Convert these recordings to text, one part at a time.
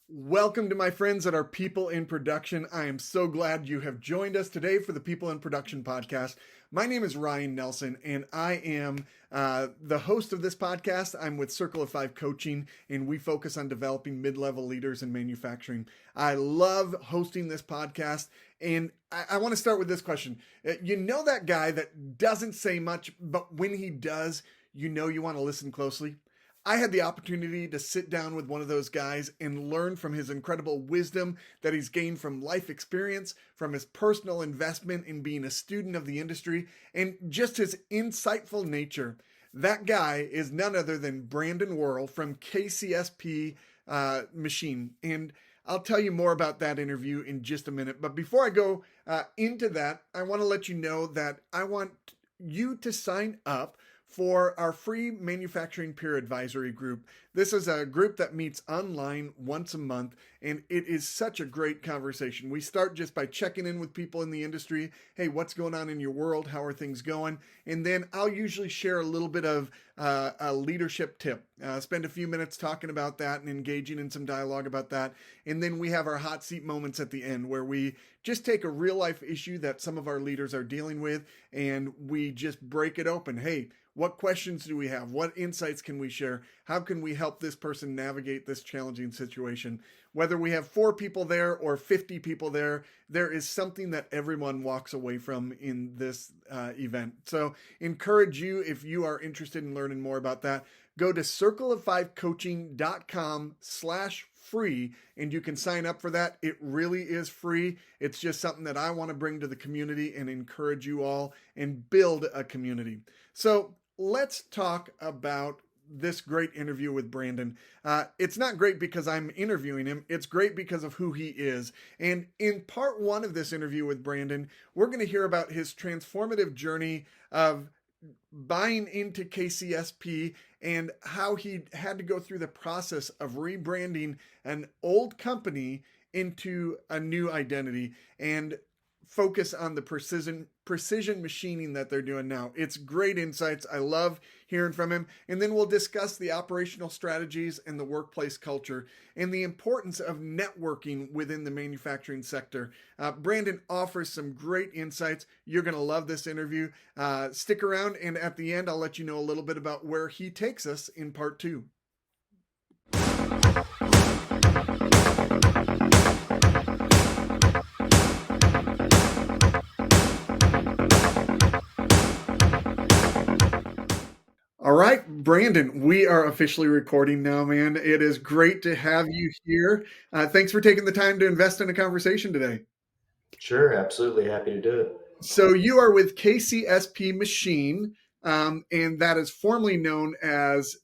Welcome to my friends that are People in Production. I am so glad you have joined us today for the People in Production podcast. My name is Ryan Nelson, and I am the host of this podcast. I'm with Circle of Five Coaching, and we focus on developing mid-level leaders in manufacturing. I love hosting this podcast, and I want to start with this question. You know that guy that doesn't say much, but when he does, you know you want to listen closely? I had the opportunity to sit down with one of those guys and learn from his incredible wisdom that he's gained from life experience, from his personal investment in being a student of the industry, and just his insightful nature. That guy is none other than Brandon Worrell from KCSP Machine. And I'll tell you more about that interview in just a minute. But before I go into that, I want to let you know that I want you to sign up for our free manufacturing peer advisory group. This is a group that meets online once a month, and it is such a great conversation. We start just by checking in with people in the industry. Hey, what's going on in your world? How are things going? And then I'll usually share a little bit of a leadership tip, spend a few minutes talking about that and engaging in some dialogue about that. And then we have our hot seat moments at the end where we just take a real life issue that some of our leaders are dealing with and we just break it open. Hey, what questions do we have? What insights can we share? How can we help this person navigate this challenging situation? Whether we have 4 people there or 50 people there, there is something that everyone walks away from in this event. So encourage you, if you are interested in learning more about that, go to circleof5coaching.com/free and you can sign up for that. It really is free. It's just something that I want to bring to the community and encourage you all and build a community. So let's talk about this great interview with Brandon. It's not great because I'm interviewing him. It's great because of who he is. And in part 1 of this interview with Brandon, we're going to hear about his transformative journey of buying into KCSP and how he had to go through the process of rebranding an old company into a new identity and focus on the precision machining that they're doing now. It's great insights. I love hearing from him. And then we'll discuss the operational strategies and the workplace culture and the importance of networking within the manufacturing sector. Brandon offers some great insights. You're going to love this interview. Stick around, and at the end, I'll let you know a little bit about where he takes us in part 2. All right, Brandon, we are officially recording now, man. It is great to have you here. Thanks for taking the time to invest in a conversation today. Sure, absolutely happy to do it. So you are with KCSP Machine, and that is formerly known as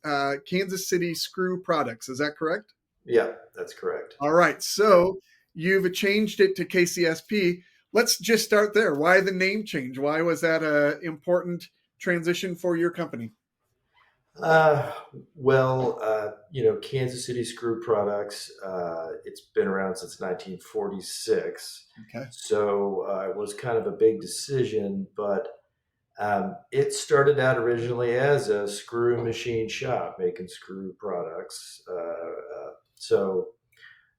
Kansas City Screw Products. Is that correct? Yeah, that's correct. All right. So you've changed it to KCSP. Let's just start there. Why the name change? Why was that an important transition for your company? Uh, Kansas City Screw Products, it's been around since 1946. Okay. So it was kind of a big decision, but it started out originally as a screw machine shop making screw products.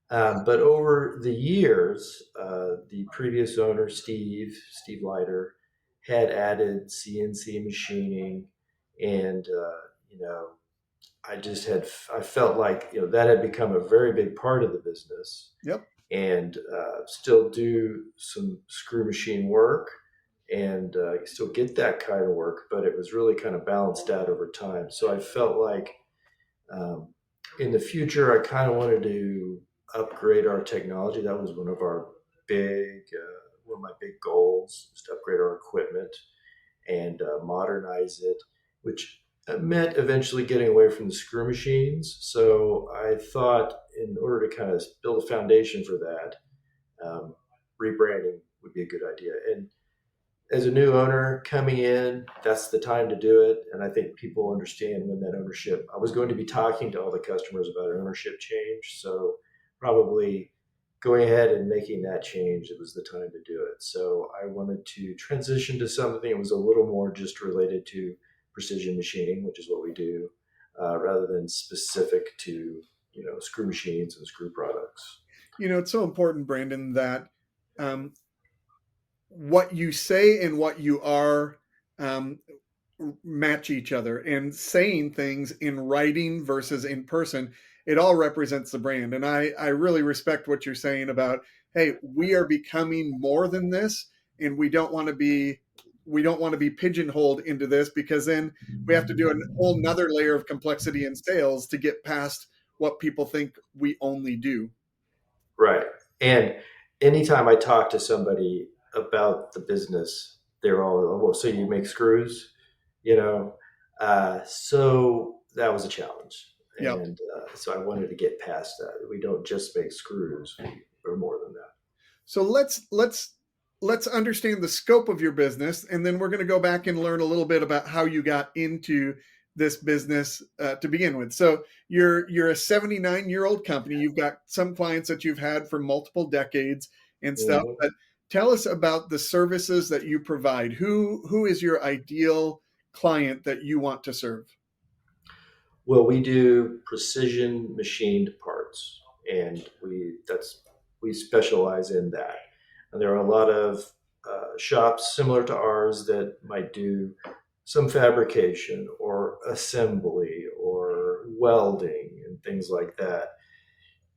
But over the years, the previous owner, Steve Leiter, had added CNC machining, and I felt like that had become a very big part of the business, Yep. and still do some screw machine work, and still get that kind of work, but it was really kind of balanced out over time. So I felt like um, in the future, I kind of wanted to upgrade our technology. That was one of my big goals, was to upgrade our equipment and modernize it, which meant eventually getting away from the screw machines. So I thought, in order to kind of build a foundation for that, rebranding would be a good idea. And as a new owner coming in, that's the time to do it. And I think people understand when that ownership, I was going to be talking to all the customers about an ownership change. So probably going ahead and making that change, it was the time to do it. So I wanted to transition to something that was a little more just related to precision machining, which is what we do, rather than specific to, screw machines and screw products. products. It's so important, Brandon, that um, what you say and what you are um, match each other, and saying things in writing versus in person, it all represents the brand. And I really respect what you're saying about, hey, we are becoming more than this, and we don't want to be pigeonholed into this, because then we have to do a whole nother layer of complexity in sales to get past what people think we only do. Right. And anytime I talk to somebody about the business, they're all, "Oh, well, so you make screws, you know?" So that was a challenge. Yeah. And so I wanted to get past that. We don't just make screws, we're more than that. So let's understand the scope of your business, and then we're going to go back and learn a little bit about how you got into this business to begin with. So you're a 79-year-old company. You've got some clients that you've had for multiple decades and stuff. Mhm. But tell us about the services that you provide. Who is your ideal client that you want to serve? Well, we do precision machined parts, and we specialize in that. And there are a lot of shops similar to ours that might do some fabrication or assembly or welding and things like that.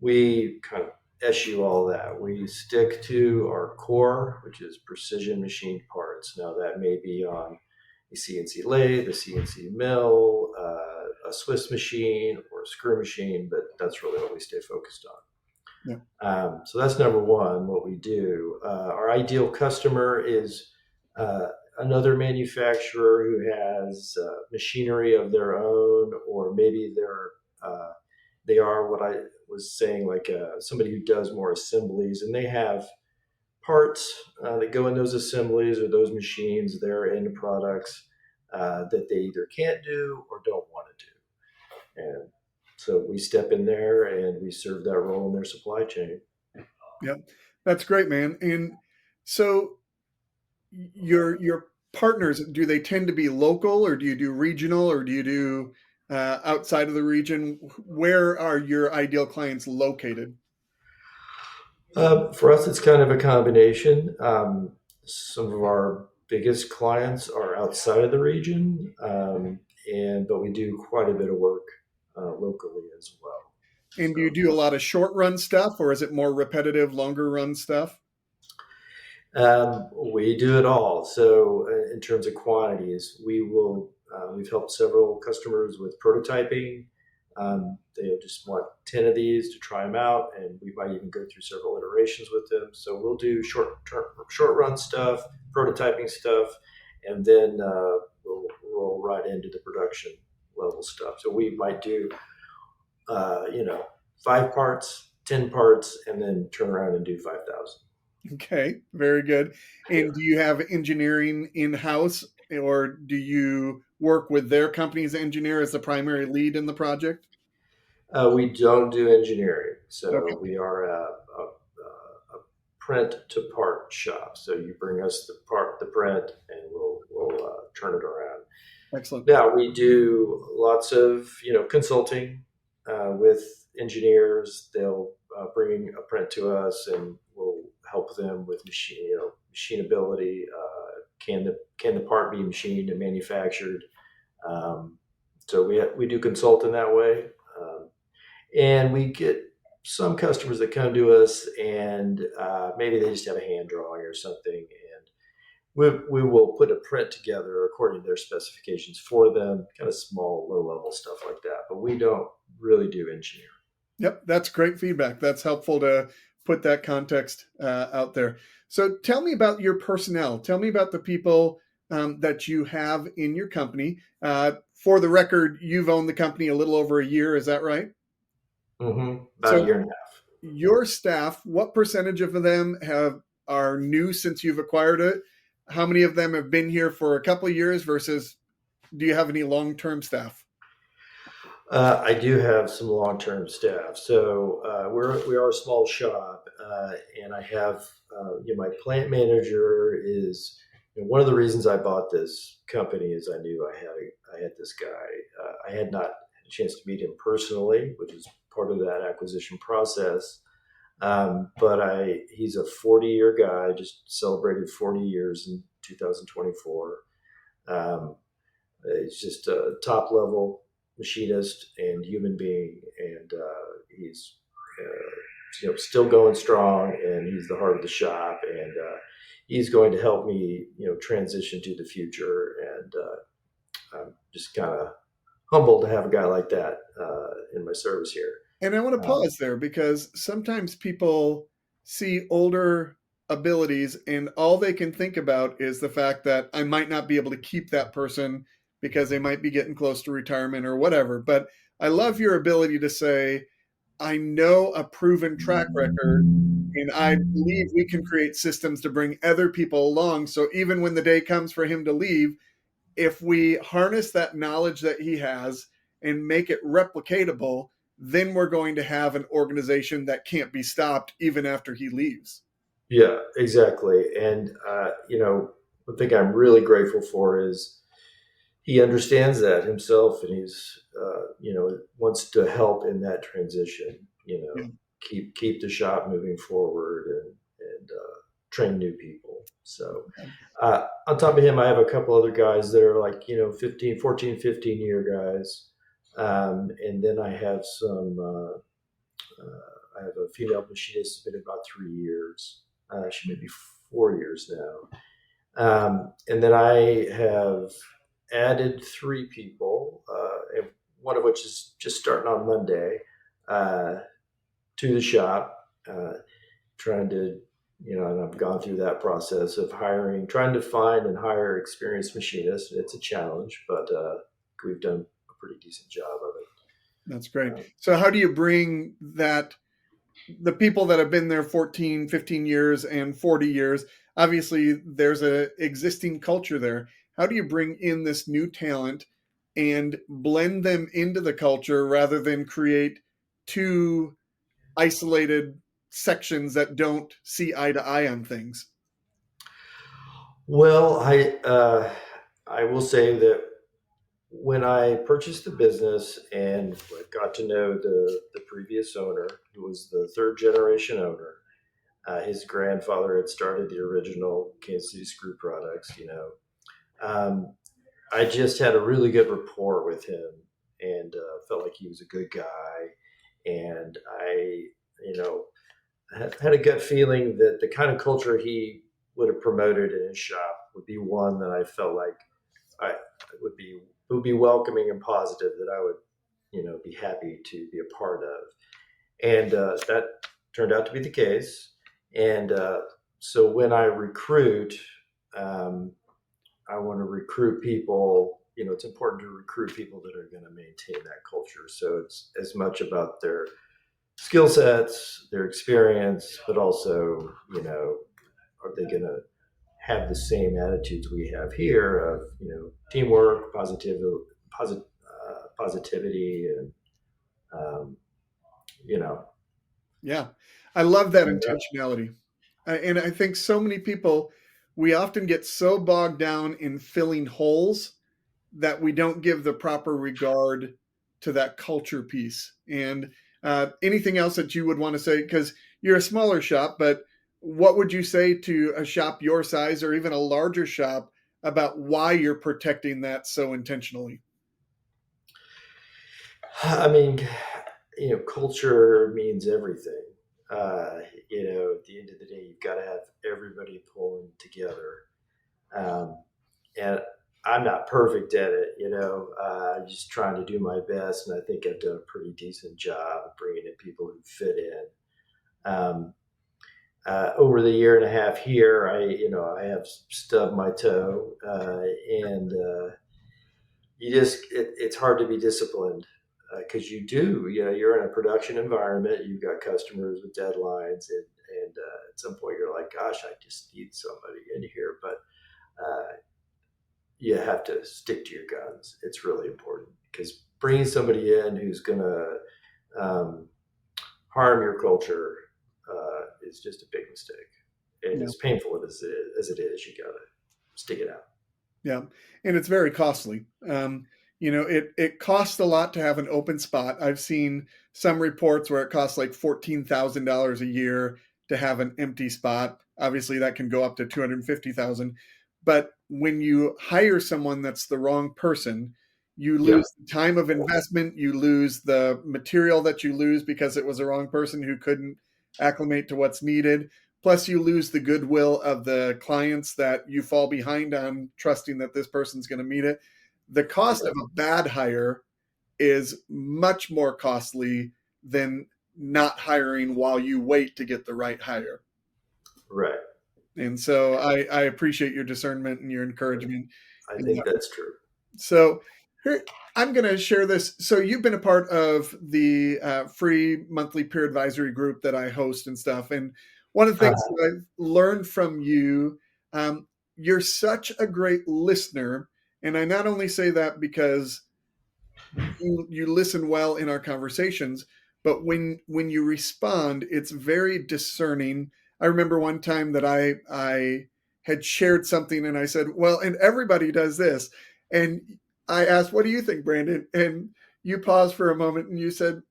We kind of eschew all that. We stick to our core, which is precision machined parts. Now, that may be on a CNC lathe, a CNC mill, a Swiss machine, or a screw machine, but that's really what we stay focused on. Yeah. So that's number one, what we do. Our ideal customer is uh, another manufacturer who has machinery of their own, or maybe they are what I was saying, like somebody who does more assemblies, and they have parts that go in those assemblies or those machines, their end products that they either can't do or don't want to do. And so we step in there and we serve that role in their supply chain. Yeah. That's great, man. And so your partners, do they tend to be local, or do you do regional, or do you do outside of the region? Where are your ideal clients located? For us, it's kind of a combination. Some of our biggest clients are outside of the region, but we do quite a bit of work locally as well. And do you So do a lot of short run stuff, or is it more repetitive, longer run stuff? we do it all. So in terms of quantities, we've helped several customers with prototyping. They just want 10 of these to try them out, and we might even go through several iterations with them. So we'll do short run stuff, prototyping stuff, and then we'll roll right into the production level stuff. So we might do, uh, you know, 5 parts, 10 parts, and then turn around and do 5,000. Okay, very good. Yeah. And do you have engineering in-house, or do you work with their company's engineer as the primary lead in the project? We don't do engineering, so Okay, we are a print to part shop. So you bring us the print, and we'll turn it around. excellent. Now we do lots of consulting with engineers. They'll bring a print to us, and we'll help them with machinability. Can the part be machined and manufactured? Um, so we do consult in that way. And we get some customers that come to us, and maybe they just have a hand drawing or something, and we will put a print together according to their specifications for them, kind of small, low level stuff like that. But we don't really do engineering. Yep, that's great feedback. That's helpful to put that context out there. So tell me about your personnel. Tell me about the people that you have in your company. For the record, you've owned the company a little over a year. Is that right? About a So year and a half. your staff, what percentage of them are new since you've acquired it? How many of them have been here for a couple of years versus do you have any long-term staff? I do have some long-term staff, so we are a small shop, and I have my plant manager is one of the reasons I bought this company is I knew I had this guy. I had not had a chance to meet him personally, which is part of that acquisition process. But he's a 40-year guy, just celebrated 40 years in 2024. Um, he's just a top level machinist and human being, and he's still going strong, and he's the heart of the shop, and he's going to help me transition to the future, and I'm just kind of humbled to have a guy like that in my service here. And I want to Um, pause there because sometimes people see older abilities and all they can think about is the fact that I might not be able to keep that person because they might be getting close to retirement or whatever. But I love your ability to say, I know a proven track record and I believe we can create systems to bring other people along. So even when the day comes for him to leave, if we harness that knowledge that he has and make it replicatable, then we're going to have an organization that can't be stopped even after he leaves. yeah, exactly. And one thing I'm really grateful for is he understands that himself, and he's wants to help in that transition. Yeah. Keep the shop moving forward, and train new people. So on top of him, I have a couple other guys that are like 15, 14, 15-year guys, and then I have some. I have a female machinist who's been about 3 years. She may be 4 years now. And then I have added three people, and one of which is just starting on Monday, uh, to the shop, trying to, and I've gone through that process of trying to find and hire experienced machinists. It's a challenge, but we've done a pretty decent job of it. That's great. So how do you bring that the people that have been there 14, 15 years and 40 years, obviously there's a existing culture there. How do you bring in this new talent and blend them into the culture rather than create two isolated sections that don't see eye to eye on things? Well, I will say that when I purchased the business and got to know the previous owner, who was the third generation owner, his grandfather had started the original Kansas City Screw Products. Um, I just had a really good rapport with him, and felt like he was a good guy, and I, you know, had a gut feeling that the kind of culture he would have promoted in his shop would be one that I felt like I would be welcoming and positive, that I would be happy to be a part of, and that turned out to be the case. And so when I recruit, um, I want to recruit people. It's important to recruit people that are going to maintain that culture. So it's as much about their skill sets, their experience, but also, are they going to have the same attitudes we have here of, teamwork, positivity, and um, you know, Yeah. I love that and that, intentionality. And I think so many people, we often get so bogged down in filling holes that we don't give the proper regard to that culture piece. And anything else that you would want to say? Because you're a smaller shop, but what would you say to a shop your size or even a larger shop about why you're protecting that so intentionally? I mean, culture means everything. At the end of the day, you've got to have everybody pulling together. Um, and I'm not perfect at it, I'm just trying to do my best. And I think I've done a pretty decent job of bringing in people who fit in. Um, over the year and a half here, I have stubbed my toe, and it's hard to be disciplined, because you're in a production environment, you've got customers with deadlines, and at some point you're like, gosh, I just need somebody in here, but you have to stick to your guns. It's really important, because bringing somebody in who's going to um, harm your culture is just a big mistake. And Yeah. as painful as it is, you got to stick it out. Yeah. And it's very costly. it costs a lot to have an open spot. I've seen some reports where it costs like $14,000 a year to have an empty spot. Obviously, that can go up to 250,000. But when you hire someone that's the wrong person, you Yeah. lose the time of investment, you lose the material that you lose because it was the wrong person who couldn't acclimate to what's needed. Plus, you lose the goodwill of the clients that you fall behind on trusting that this person's going to meet it. The cost of a bad hire is much more costly than not hiring while you wait to get the right hire. Right. And so I appreciate your discernment and your encouragement I in think that. that's true. So here, I'm going to share this. So you've been a part of the free monthly peer advisory group that I host and stuff. And one of the things that I've learned from you, you're such a great listener. And I not only say that because you listen well in our conversations, but when you respond, it's very discerning. I remember one time that I had shared something and I said, well, and everybody does this. And I asked, what do you think, Brandon? And you paused for a moment and you said,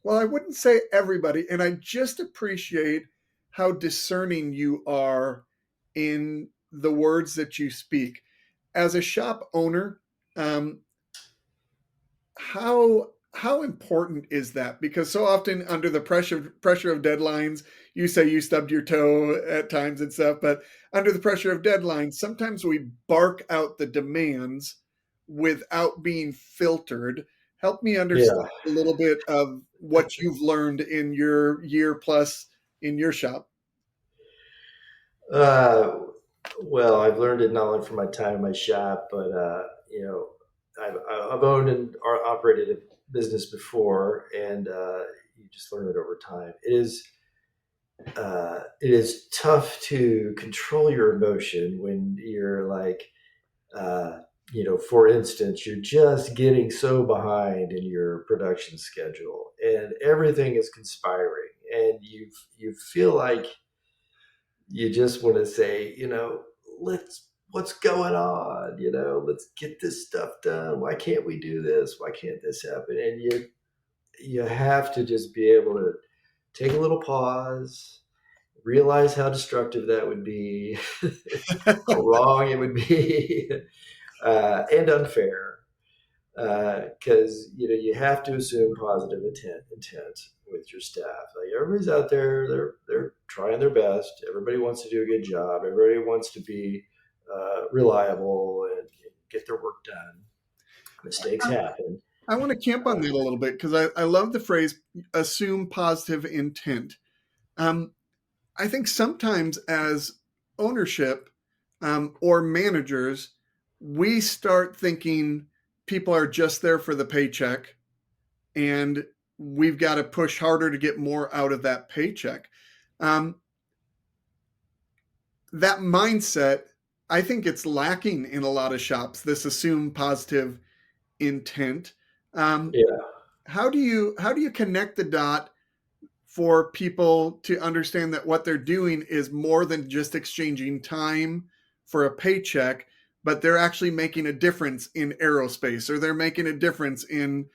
well, I wouldn't say everybody. And I just appreciate how discerning you are in the words that you speak. As a shop owner, um, how important is that? Because so often under the pressure of deadlines, you say you stubbed your toe at times and stuff, but under the pressure of deadlines, sometimes we bark out the demands without being filtered. Help me understand Yeah. a little bit of what you've learned in your year plus in your shop. Uh, well, I've learned it not only from my time in my shop, but I've owned and operated a business before, and you just learn it over time. It is tough to control your emotion when you're like, for instance, you're just getting so behind in your production schedule, and everything is conspiring, and you feel like you just want to say, let's what's going on? Let's get this stuff done. Why can't we do this? Why can't this happen? And you have to just be able to take a little pause, realize how destructive that would be, how wrong it would be, and unfair. Because you have to assume positive intent with your staff. Like everybody's out there, they're trying their best. Everybody wants to do a good job. Everybody wants to be reliable and get their work done. Mistakes happen. I want to camp on that a little bit because I love the phrase assume positive intent. Um, I think sometimes as ownership or managers, we start thinking people are just there for the paycheck and we've got to push harder to get more out of that paycheck. Um, that mindset, I think it's lacking in a lot of shops, this assume positive intent. Um, Yeah, how do you connect the dot for people to understand that what they're doing is more than just exchanging time for a paycheck, but they're actually making a difference in aerospace, or they're making a difference in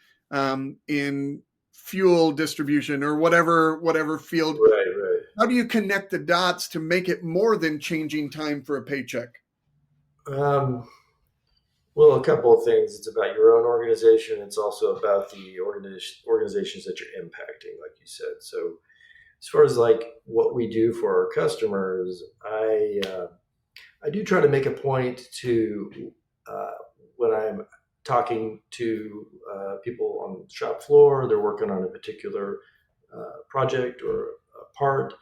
fuel distribution, or whatever field. right, How do you connect the dots to make it more than changing time for a paycheck? right. Well, a couple of things. It's about your own organization. It's also about the organizations that you're impacting, like you said. So, as far as like what we do for our customers, I do try to make a point to uh, when I'm talking to people on the shop floor, they're working on a particular project or a part.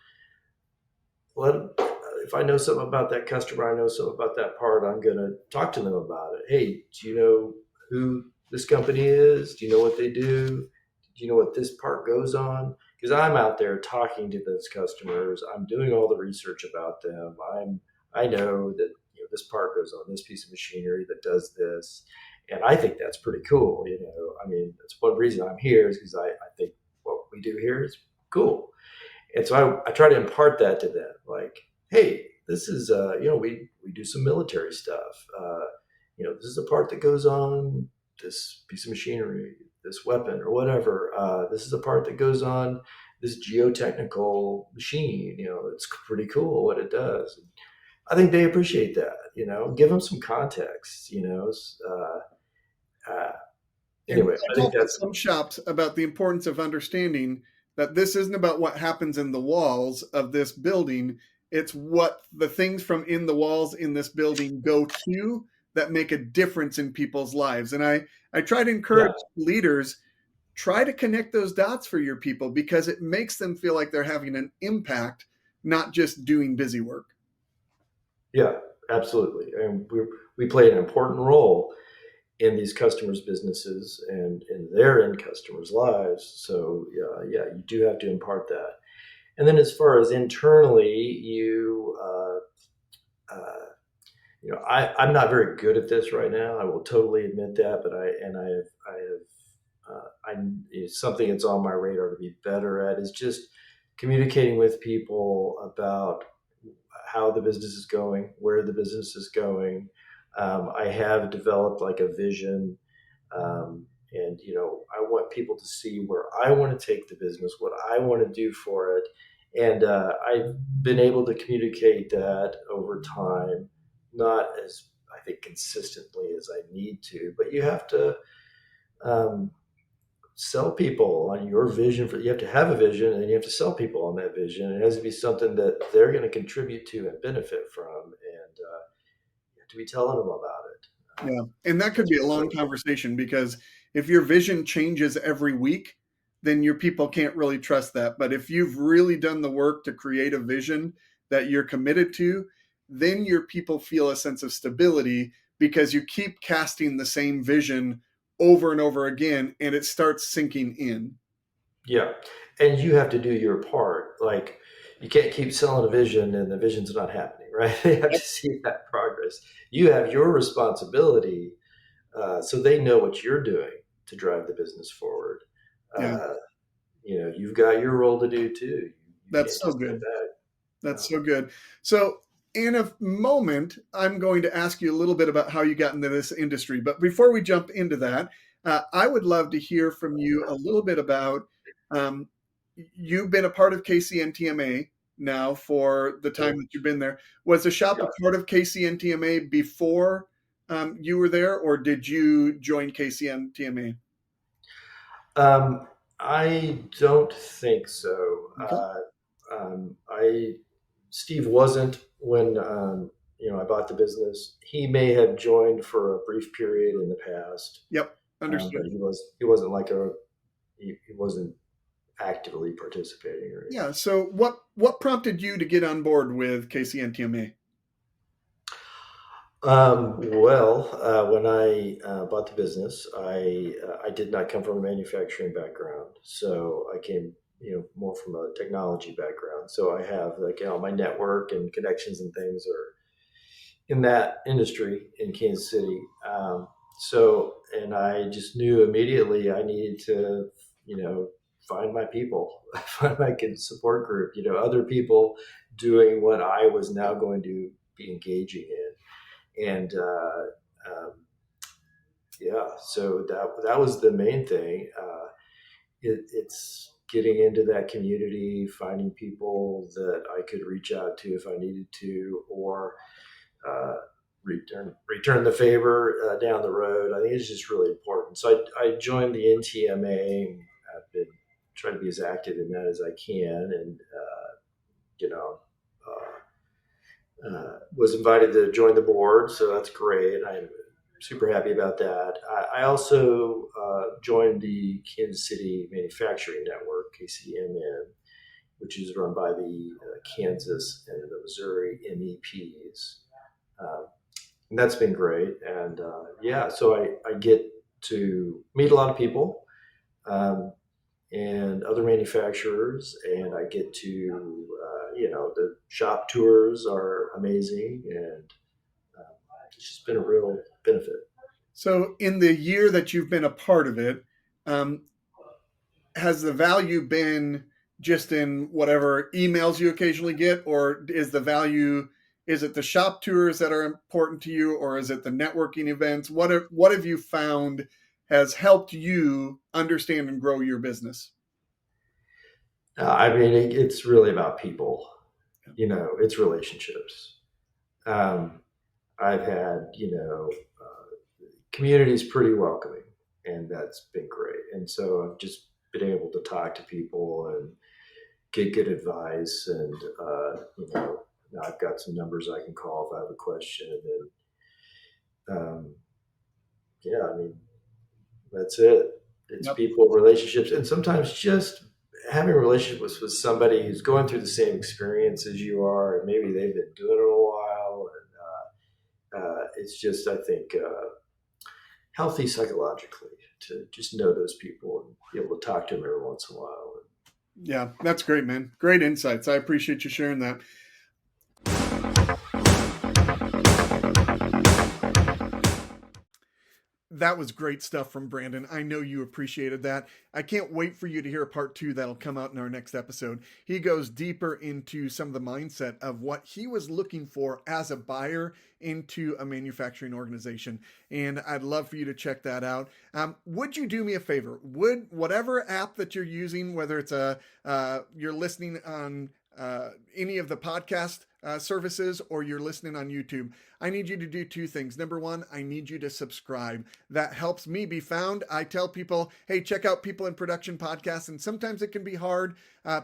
If I know something about that customer, I know something about that part, I'm going to talk to them about it. Hey, do you know who this company is? Do you know what they do? Do you know what this part goes on? Because I'm out there talking to those customers. I'm doing all the research about them. I know that this part goes on this piece of machinery that does this, and I think that's pretty cool. I mean, that's one reason I'm here is because I think what we do here is cool. And so I try to impart that to them, like, hey, this is we do some military stuff. This is a part that goes on. this piece of machinery, this weapon or whatever. This is a part that goes on this geotechnical machine. It's pretty cool what it does. I think they appreciate that. Give them some context. Uh, And anyway, I I think talked to that's some shops about the importance of understanding that this isn't about what happens in the walls of this building. It's what the things from in the walls in this building go to that make a difference in people's lives. And I try to encourage yeah, leaders, try to connect those dots for your people because it makes them feel like they're having an impact, not just doing busy work. yeah, absolutely. And we play an important role in these customers' businesses and in their end customers' lives. So yeah, you do have to impart that. And then as far as internally, I'm not very good at this right now. I will totally admit that, but it's something that's on my radar to be better at is just communicating with people about how the business is going, where the business is going. I have developed like a vision, and I want people to see where I want to take the business, what I want to do for it, and I've been able to communicate that over time, not as I think consistently as I need to, but you have to um, sell people on your vision. You have to have a vision, and you have to sell people on that vision. It has to be something that they're going to contribute to and benefit from, and you have to be telling them about it. Yeah. And that could That's be a long really conversation because if your vision changes every week, then your people can't really trust that. But if you've really done the work to create a vision that you're committed to, then your people feel a sense of stability because you keep casting the same vision over and over again and it starts sinking in. Yeah, and you have to do your part. Like you can't keep selling a vision and the vision's not happening, right? They have to see that progress. You have your responsibility, so they know what you're doing to drive the business forward. Yeah, Uh, you've got your role to do too. You that's can't so just sit good. back. That's so good. So, in a moment, I'm going to ask you a little bit about how you got into this industry. But before we jump into that, I would love to hear from you a little bit about um, you've been a part of KCNTMA now for the time Yeah. that you've been there. Was the shop a Yeah. part of KCNTMA before you were there, or did you join KCNTMA? I don't think so. Okay. I Steve wasn't when I bought the business. He may have joined for a brief period in the past, Yep. but Understood. he wasn't like he wasn't actively participating or Yeah. anything. So, what prompted you to get on board with KCNTMA? When I bought the business, I did not come from a manufacturing background, so I came, more from a technology background. So I have like my network and connections and things are in that industry in Kansas City. And I just knew immediately I needed to, find my people, find my kid support group, other people doing what I was now going to be engaging in and yeah, so that was the main thing. It's getting into that community, finding people that I could reach out to if I needed to, or uh, return the favor down the road. I think it's just really important. So I joined the NTMA. I've been trying to be as active in that as I can, and you know. Was invited to join the board, so that's great. I'm super happy about that. I also joined the Kansas City Manufacturing Network, KCMN, which is run by the Kansas and the Missouri MEPs. And that's been great. And yeah, so I get to meet a lot of people. And other manufacturers, and I get to, the shop tours are amazing, and it's just been a real benefit. So, in the year that you've been a part of it, um, has the value been just in whatever emails you occasionally get, or is it the shop tours that are important to you, or is it the networking events? What have you found has helped you understand and grow your business? I mean, it's really about people. It's relationships. Um, I've had, community's pretty welcoming, and that's been great. And so I've just been able to talk to people and get good advice. And, now I've got some numbers I can call if I have a question. And, yeah, I mean, that's it. It's Yep. people, relationships, and sometimes just having relationships with somebody who's going through the same experience as you are, and maybe they've been doing it a while. And it's just, I think, healthy psychologically to just know those people and be able to talk to them every once in a while. Yeah, that's great, man. Great insights. I appreciate you sharing that. That was great stuff from Brandon. I know you appreciated that. I can't wait for you to hear part 2 that'll come out in our next episode. He goes deeper into some of the mindset of what he was looking for as a buyer into a manufacturing organization. And I'd love for you to check that out. Would you do me a favor? Would whatever app that you're using, whether it's you're listening on any of the podcast services or you're listening on YouTube, I need you to do 2 things. Number 1, I need you to subscribe. That helps me be found. I tell people, hey, check out People in Production podcast. And sometimes it can be hard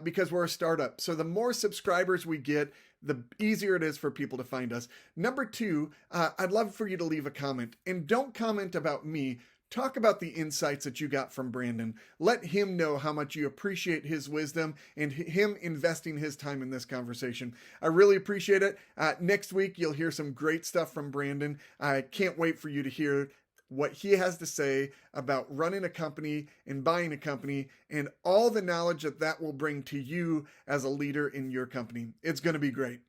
because we're a startup. So the more subscribers we get, the easier it is for people to find us. Number 2, I'd love for you to leave a comment. And don't comment about me. Talk about the insights that you got from Brandon. Let him know how much you appreciate his wisdom and him investing his time in this conversation. I really appreciate it. Next week, you'll hear some great stuff from Brandon. I can't wait for you to hear what he has to say about running a company and buying a company and all the knowledge that will bring to you as a leader in your company. It's going to be great.